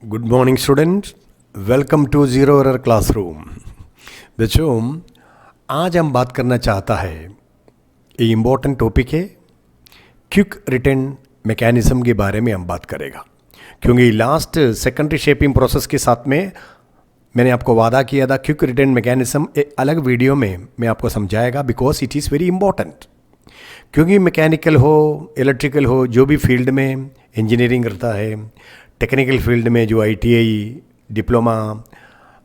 Good morning student, welcome to zero error classroom. बच्चों, आज हम बात करना चाहता है, ये इम्पोर्टेंट टॉपिक है, क्विक रिटर्न मैकेनिज्म के बारे में हम बात करेगा। क्योंकि लास्ट सेकेंडरी शेपिंग प्रोसेस के साथ में मैंने आपको वादा किया था क्विक रिटर्न मैकेनिज्म एक अलग वीडियो में मैं आपको समझाएगा, because it is very important. क्योंकि मैकेनिकल हो, इलेक्ट्रिकल हो, जो भी फील्ड में इंजीनियरिंग करता है, टेक्निकल फील्ड में जो ITI, डिप्लोमा,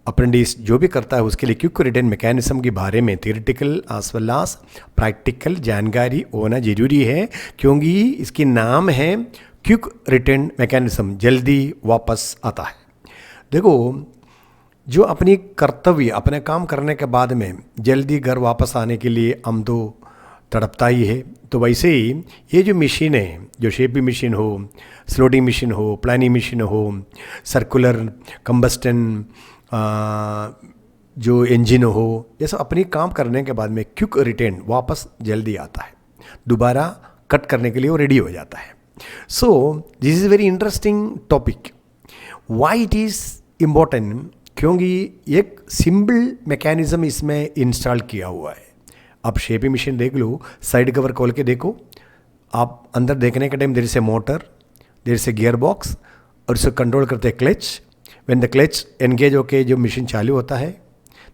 अप्रेंटिस जो भी करता है, उसके लिए क्विक रिटर्न मैकेनिज्म के बारे में theoretical as well as practical जानकारी होना ज़रूरी है। क्योंकि इसकी नाम है क्विक रिटर्न मैकेनिज्म, जल्दी वापस आता है। देखो, जो अपनी कर्तव्य, अपने काम करने के बाद में जल्दी घर वापस आने के लिए हम तो तड़पता ही है, तो वैसे ही ये जो मशीन है, जो शेपिंग मशीन हो, स्लोटिंग मशीन हो, प्लानिंग मशीन हो, सर्कुलर कंबस्टन जो इंजन हो, ये सब अपनी काम करने के बाद में क्विक रिटर्न वापस जल्दी आता है, दोबारा कट करने के लिए वो रेडी हो जाता है। So this is very interesting topic. Why it is important? क्योंकि एक सिंपल मैकेनिज्म इसमें इंस्टॉल किया हुआ है। आप शेपिंग मशीन देख लो, साइड कवर खोल के देखो, आप अंदर देखने के टाइम देर से मोटर, देर से गियर बॉक्स, और इसको कंट्रोल करते हैं clutch. When the clutch engage होके जो मशीन चालू होता है,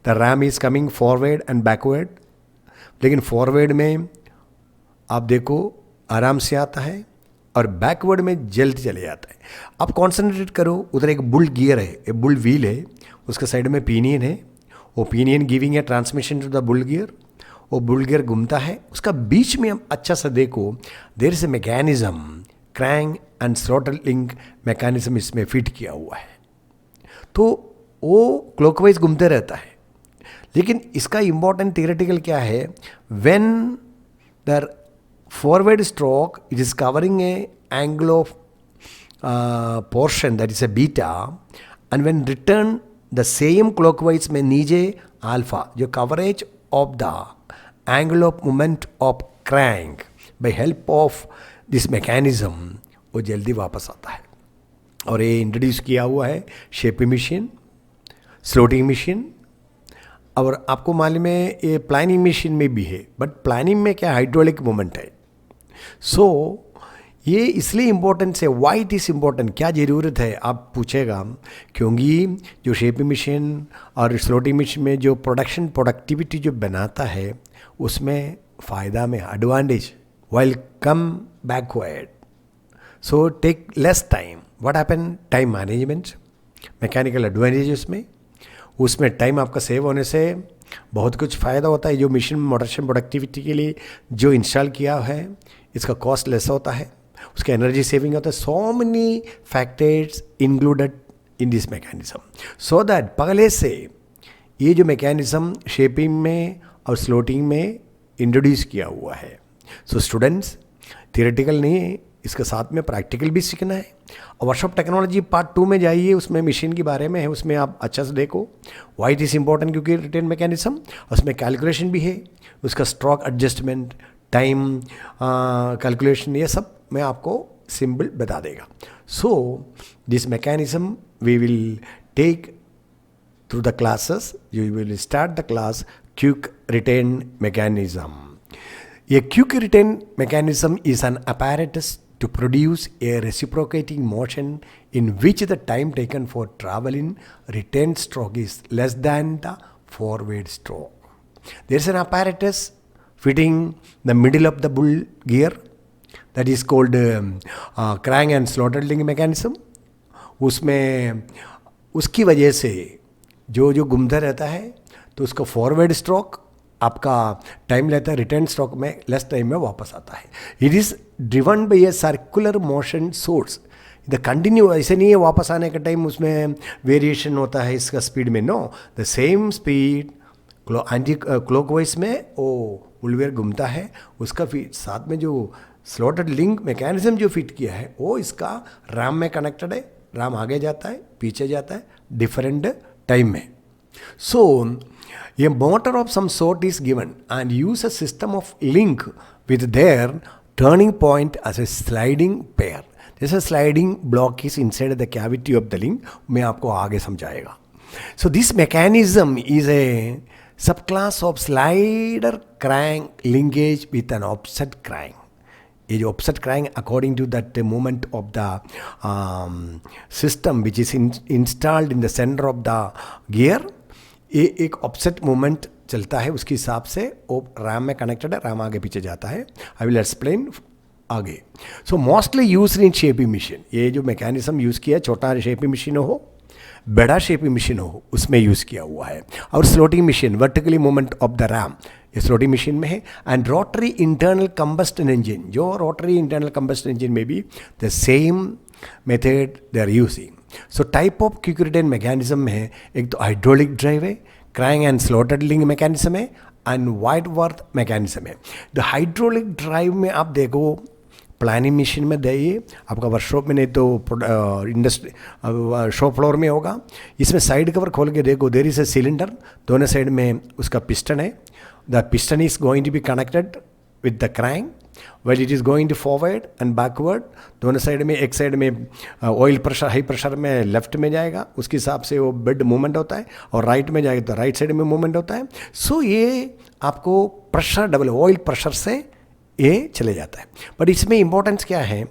the RAM is coming forward and backward. लेकिन फॉरवर्ड में आप देखो आराम से आता है, और बैकवर्ड में जल्दी चले जाता है। आप कॉन्सेंट्रेट करो, उधर एक बुल गियर है, एक बुल व्हील है, उसके साइड में पिनियन है, वो pinion giving a transmission to the bull gear. वो बुल गियर घूमता है, उसका बीच में हम अच्छा सा देखो, there is a mechanism, crank and throttling mechanism इसमें फिट किया हुआ है। तो वो क्लॉकवाइज घूमते रहता है। लेकिन इसका इंपॉर्टेंट थियोरेटिकल क्या है? When the forward stroke it is covering A angle of portion that is a beta, and when return the same clockwise में नीचे अल्फा, जो coverage of the angle of moment of crank by help of this mechanism, वो जल्दी वापस आता है। और ये इंट्रोड्यूस किया हुआ है शेपिंग मशीन, स्लोटिंग मशीन, और आपको मालूम है ये प्लानिंग मशीन में भी है। बट प्लानिंग में क्या हाइड्रोलिक मोमेंट है। सो ये इसलिए इम्पोर्टेंट है। वाई इट इज़ इम्पोर्टेंट, क्या ज़रूरत है आप पूछेगा? क्योंकि जो शेपिंग मशीन और स्लोटिंग मशीन में जो प्रोडक्टिविटी जो बनाता है, उसमें फ़ायदा में advantage while come backward, so take less time. What happen? Time management, mechanical advantage उसमें टाइम आपका सेव होने से बहुत कुछ फ़ायदा होता है। जो मशीन मोटरेशन प्रोडक्टिविटी के लिए जो इंस्टॉल किया है, इसका कॉस्ट लेस होता है, उसका एनर्जी सेविंग होता है। So many factors included in this mechanism, so that पहले से ये जो मैकेनिज्म शेपिंग में और स्लोटिंग में इंट्रोड्यूस किया हुआ है। सो स्टूडेंट्स, थियोरेटिकल नहीं है, इसके साथ में प्रैक्टिकल भी सीखना है। और वर्कशॉप टेक्नोलॉजी पार्ट 2 में जाइए, उसमें मशीन के बारे में है, उसमें आप अच्छा से देखो वाई इट इज़ इंपॉर्टेंट, क्योंकि रिटर्न मैकेनिज्म उसमें कैलकुलेशन भी है, उसका स्ट्रोक एडजस्टमेंट, टाइम कैलकुलेशन, ये सब मैं आपको सिंपल बता देगा। So this mechanism we will take through the classes. You will start the class quick return mechanism. A quick return mechanism is an apparatus to produce a reciprocating motion in which the time taken for travel in return stroke is less than the forward stroke. There is an apparatus fitting the middle of the bull gear that is called crank and throttling mechanism. उसमें उसकी वजह से जो घूमता रहता है, तो उसका फॉरवर्ड स्ट्रोक आपका टाइम लेता है, रिटर्न स्ट्रोक में लेस टाइम में वापस आता है। It is driven by a circular motion source. The continue ऐसे नहीं है वापस आने का टाइम उसमें वेरिएशन होता है इसका स्पीड में, no, the same speed anti clockwise में वो उलवेयर घूमता है। उसका साथ में जो स्लॉटेड लिंक मैकेनिज्म जो फिट किया है, वो इसका रैम में कनेक्टेड है। रैम आगे जाता है, पीछे जाता है, डिफरेंट टाइम में। सो a motor of some sort is given and use a system of link with their turning point as a sliding pair. जैसे sliding block is inside the cavity of the link, मैं आपको आगे समझाएगा. So this mechanism is a sub class of slider crank linkage with an offset crank. ये जो offset crank according to that movement of the system which is installed in the centre of the gear, ये एक offset movement चलता है, उसके हिसाब से वो रैम में कनेक्टेड है, रैम आगे पीछे जाता है. आई विल एक्सप्लेन आगे. So mostly use in shaping machine. ये जो मैकेनिज्म यूज़ किया, छोटा शेपिंग मशीन हो बड़ा शेपिंग मशीन हो, उसमें यूज़ किया हुआ है. और slotting machine, vertically movement of the ram, ये स्लोटिंग मशीन में है. And rotary internal combustion engine, जो रोटरी इंटरनल कंबस्टन इंजन में भी the same method they are using. So type of quick return mechanism में है, एक तो हाइड्रोलिक ड्राइव है, crank and slotted link mechanism है, एंड वाइटवर्थ मैकेनिज्म है. द हाइड्रोलिक ड्राइव में आप देखो प्लानिंग मशीन में दिए, आपका वर्कशॉप में नहीं तो इंडस्ट्री शॉप फ्लोर में होगा. इसमें साइड कवर खोल के देखो, देयर इज ए सिलेंडर, दोनों साइड में उसका पिस्टन है. The piston is going to be connected with the crank well it is going to forward and backward. दोनों साइड में, एक साइड में ऑयल प्रेशर हाई प्रेशर में लेफ्ट में जाएगा, उसके हिसाब से वो बेड मूवमेंट होता है, और राइट में जाएगा तो राइट साइड में मूवमेंट होता है. सो ये आपको प्रेशर डबल ऑयल प्रेशर से ये चले जाता है. बट इसमें इंपॉर्टेंस क्या है,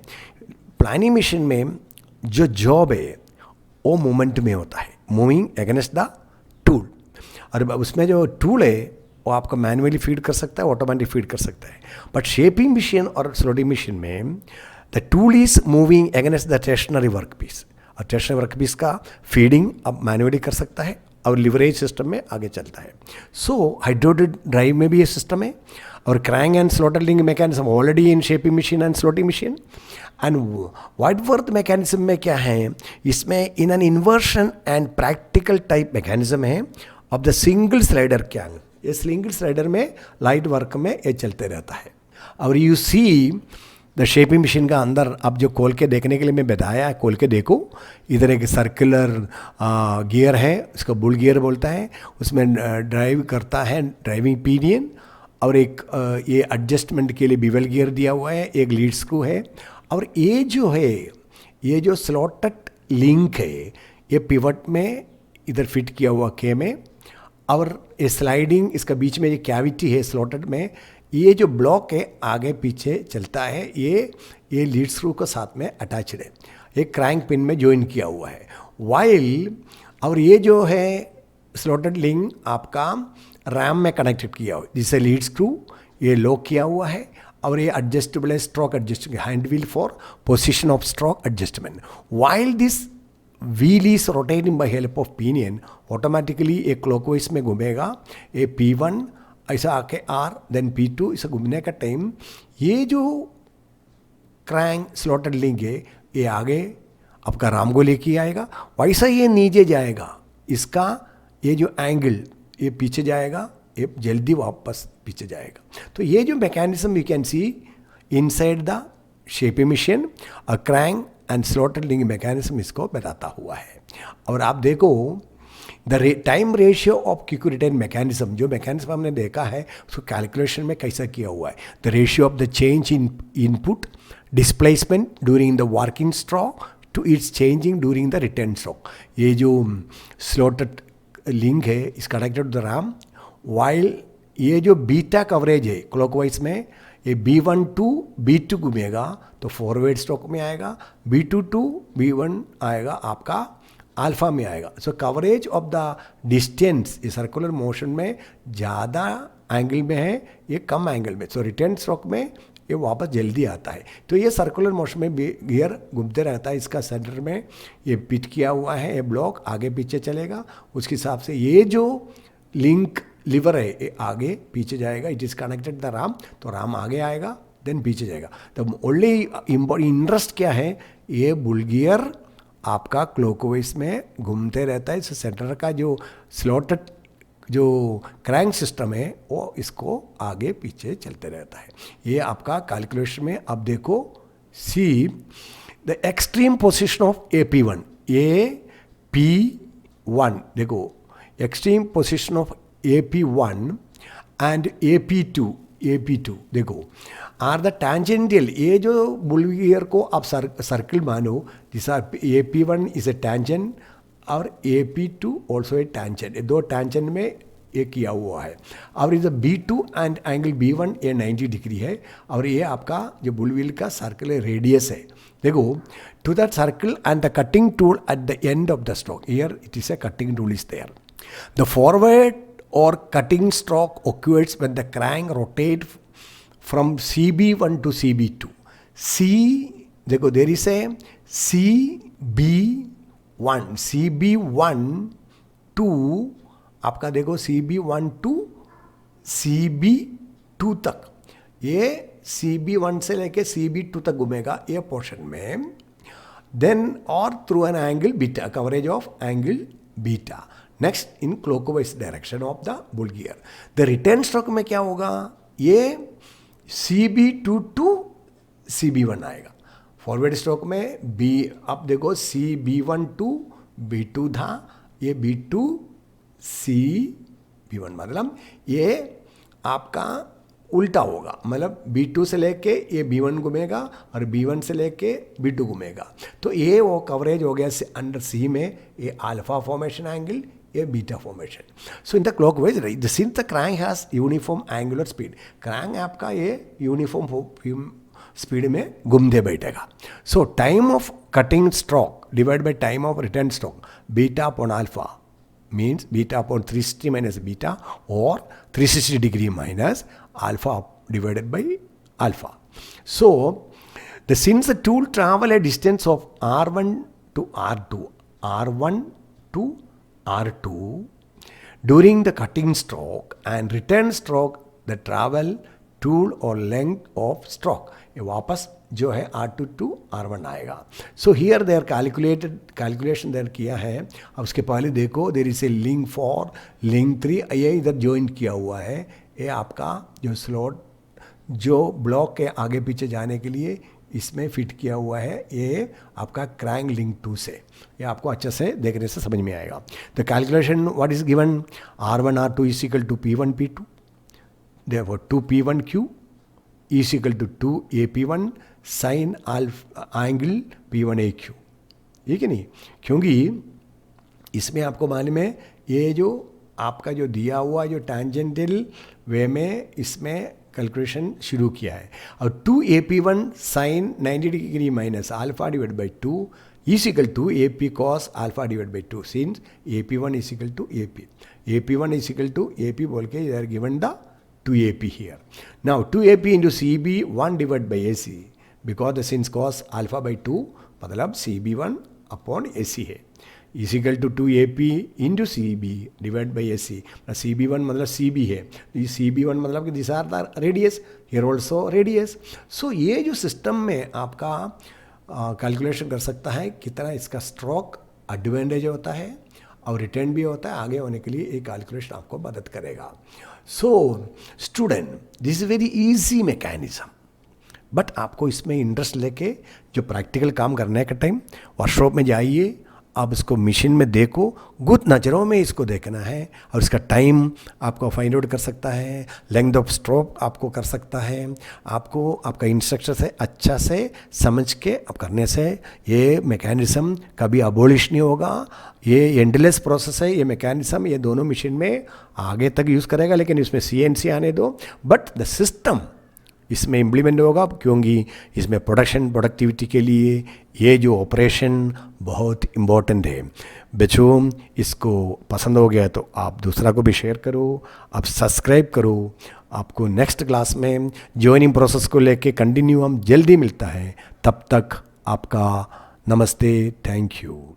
प्लानिंग मशीन में जो जॉब है वो मूवमेंट में होता है, मूविंग अगेंस्ट द टूल. और उसमें जो टूल है वो आपको मैनुअली फीड कर सकता है, ऑटोमेटिक फीड कर सकता है. बट शेपिंग मशीन और स्लोटिंग मशीन में the tool is moving against the stationary work piece, और स्टेशनरी वर्क पीस का फीडिंग अब मैनुअली कर सकता है और लिवरेज सिस्टम में आगे चलता है. सो हाइड्रोलिक ड्राइव में भी ये सिस्टम है, और crank and slotter link mechanism already in shaping machine and slotting machine. And Whitworth mechanism में क्या है, इसमें in an inversion and practical type mechanism है of the single slider crank. ये सिंगल स्लाइडर में लाइट वर्क में ये चलते रहता है. और you see the shaping machine का अंदर अब जो खोल के देखने के लिए मैं बताया, खोल के देखो, इधर एक सर्कुलर गियर है, उसको बुल गियर बोलता है, उसमें ड्राइव करता है ड्राइविंग पीनियन, और एक ये एडजस्टमेंट के लिए बिवल गियर दिया हुआ है, एक लीड स्क्रू है. और ये जो है, ये जो स्लॉटेड लिंक है, ये पिवट में इधर फिट किया हुआ के में, और ये स्लाइडिंग, इसका बीच में ये कैविटी है स्लॉटेड में, ये जो ब्लॉक है आगे पीछे चलता है, ये लीड स्क्रू को साथ में अटैच्ड है, एक क्रैंक पिन में ज्वाइन किया हुआ है. वाइल और ये जो है स्लॉटेड लिंक आपका रैम में कनेक्टेड किया हुआ, जिससे लीड स्क्रू ये लॉक किया हुआ है, और ये एडजस्टेबल है, stroke adjustment hand wheel for position of stroke adjustment. While this wheel is rotating by help of pinion, automatically एक क्लॉकवाइज में घूमेगा. ये P1 ऐसा आके R देन P2, इसे घूमने का टाइम ये जो क्रैंक स्लॉटेड लिंक है ये आगे आपका राम को लेके आएगा, वैसा ये नीचे जाएगा, इसका ये जो एंगल ये पीछे जाएगा, ये जल्दी वापस पीछे जाएगा. तो ये जो mechanism you can see inside the shaping machine, a crank and slotted link mechanism इसको बताता हुआ है. और आप देखो the time ratio of quick return mechanism, जो मैकेनिज्म हमने देखा है उसको कैलकुलेशन में कैसा किया हुआ है. The ratio of the change in input displacement during the working stroke to it's changing during the return stroke. ये जो स्लॉटेड लिंक है इस कनेक्टेड द रैम, वाइल ये जो बीटा कवरेज है क्लॉकवाइज में, ये B1 टू B2 घूमेगा तो फॉरवर्ड स्ट्रोक में आएगा, B2 टू B1 आएगा आपका अल्फा में आएगा. सो कवरेज ऑफ द डिस्टेंस ये सर्कुलर मोशन में ज़्यादा एंगल में है, ये कम एंगल में, सो रिटर्न स्ट्रोक में ये वापस जल्दी आता है. तो ये सर्कुलर मोशन में गियर घूमते रहता है, इसका सेंटर में ये पिट किया हुआ है, ये ब्लॉक आगे पीछे चलेगा, उसके हिसाब से ये जो लिंक लीवर है ये आगे पीछे जाएगा. It is connected the Ram, तो राम आगे आएगा देन पीछे जाएगा. तो ओनली इंटरेस्ट क्या है, ये बुल गियर आपका क्लॉकवाइज में घूमते रहता है. इस सेंटर का जो स्लॉटेड जो क्रैंक सिस्टम है वो इसको आगे पीछे चलते रहता है. ये आपका कैलकुलेशन में अब देखो, see the extreme position of AP1, AP1 देखो extreme position of AP1 and AP2, AP2 देखो आर द टैंजेंटियल, ये जो बुल गियर को आप सर्किल मानो, जिस AP1 इज ए टैंजेंट और AP2 ऑल्सो ए टैंजेंट, ये दो टैंजेंट में ये किया हुआ है। और is B2 and angle B1 ये 90 डिग्री है, और ये आपका जो बुल व्हील का सर्कल रेडियस है। देखो to that circle and the cutting tool at the end of the stroke, here it is a cutting tool is there. The forward or cutting stroke occurs when the crank rotates from CB1 to CB2. देखो there is a CB1 to आपका देखो CB1 to CB2 तक, ये CB1 से लेके CB2 तक घूमेगा ये पोर्शन में, देन और through an angle beta, coverage of angle beta. Next in clockwise direction of the bull gear. The return stroke में क्या होगा, ये CB2 टू CB1 आएगा। फॉरवर्ड स्ट्रोक में बी, अब देखो CB1 टू B2 था, ये B2 CB1, मतलब ये आपका उल्टा होगा, मतलब B2 से लेके ये B1 घूमेगा और B1 से लेके B2 घूमेगा। तो ये वो कवरेज हो गया अंडर C में, ये अल्फा फॉर्मेशन एंगल, ये beta formation. So in the clockwise since the crank has uniform angular speed, crank आपका ये यूनिफॉर्म स्पीड में घूमते बैठेगा। सो time of cutting stroke divide by time of return stroke, beta upon alpha means beta upon 360 minus beta or 360 degree minus alpha divided by alpha. So since the tool travel a distance of R1 to R2 during the cutting stroke and return stroke, the travel tool or length of stroke, ये वापस जो है R2 to R1 आएगा। So here there calculation there किया है। अब उसके पहले देखो there is a link 4 link 3, ये इधर ज्वाइन किया हुआ है, ये आपका जो स्लॉट जो ब्लॉक के आगे पीछे जाने के लिए इसमें फिट किया हुआ है, ये आपका क्रैंक लिंक 2 से, ये आपको अच्छे से देखने से समझ में आएगा। The calculation what is given, R1 R2 is equal to P1 P2, therefore 2P1Q is equal to 2AP1 sin angle P1AQ, ठीक है नहीं, क्योंकि इसमें आपको मालूम है ये जो आपका जो दिया हुआ जो टैंजेंटल वे में इसमें कैलकुलेशन शुरू किया है, और 2AP1 sin 90 degree minus alpha divide by 2 is equal to AP cos alpha divided by 2, since AP1 is equal to AP1 is equal to AP बोल के they are given the 2AP here. Now 2AP into CB1 divided by AC, because the since cos alpha by 2 मतलब CB1 upon AC है, is equal to 2AP into CB divided by AC। CB1 मतलब CB है, तो ये CB1 मतलब कि this are the radius, here also radius. So ये जो सिस्टम में आपका कैलकुलेशन कर सकता है कितना इसका स्ट्रोक एडवांटेज होता है और रिटर्न भी होता है, आगे होने के लिए एक कैलकुलेशन आपको मदद करेगा। So student this is very easy mechanism, but आपको इसमें इंटरेस्ट लेके जो प्रैक्टिकल काम करने का टाइम वर्कशॉप में जाइए, आप इसको मशीन में देखो, गुड नज़रों में इसको देखना है, और इसका टाइम आपको फाइंड आउट कर सकता है, लेंथ ऑफ स्ट्रोक आपको कर सकता है, आपको आपका इंस्ट्रक्टर से अच्छा से समझ के आप करने से ये मैकेनिज्म कभी अबोलिश नहीं होगा। ये एंडलेस प्रोसेस है, ये मैकेनिज्म ये दोनों मशीन में आगे तक यूज़ करेगा, लेकिन इसमें CNC आने दो, बट द सिस्टम इसमें इम्प्लीमेंट होगा, क्योंकि इसमें प्रोडक्टिविटी के लिए ये जो ऑपरेशन बहुत इम्पोर्टेंट है। बच्चों इसको पसंद हो गया तो आप दूसरा को भी शेयर करो, आप सब्सक्राइब करो। आपको नेक्स्ट क्लास में जॉइनिंग प्रोसेस को लेके कंटिन्यू हम जल्दी मिलता है, तब तक आपका नमस्ते, थैंक यू।